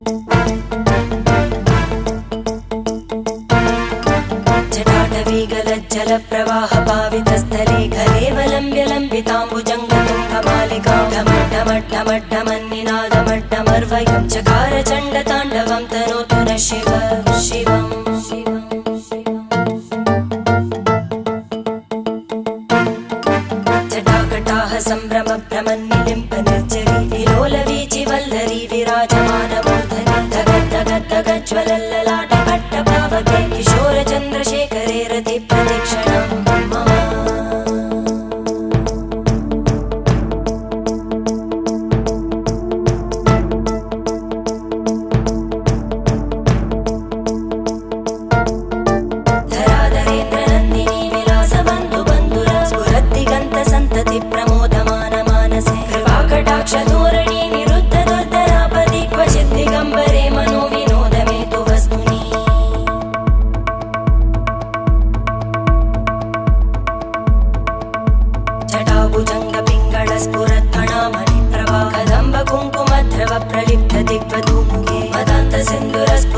जटाटवीगलज्जलप्रवाहपावितस्थले घलेवलम्ब्य लम्बिताम्बुजङ्गतुङ्गमालिकां ढमड्ढमड्ढमड्ढमन्निनादमड्ढमर्वयं चकार चण्डताण्डवं तनोतु नः शिव शिवम् जटाकटाह सम्भ्रमभ्रमन्निलिम्ब निर्जरी विलोलवीचि वल्लरी विराजमानमूर्धनि धगद्धगद्धगज्ज्वलल्ललाटकट्टपावके किशोरचन्द्रशेखरे रतिप्रतिक्षणं मम धराधरेन्द्रनन्दिनी विलासबन्धुबन्धुर स्फुरद्दिगन्तसन्तति प्रमोदमानमानसे कृपाकटाक्षधोरणी निरुद्धदुर्धरापदि क्वचिद्दिगम्बरे मनोविनोदमेतु वस्तुनि जटाभुजङ्गपिङ्गळस्फुरत्फणामणिप्रभा कदम्बकुङ्कुमद्रव प्रलिप्त दिग्वधूमुखे मदान्तसिन्धुरस्फुरत्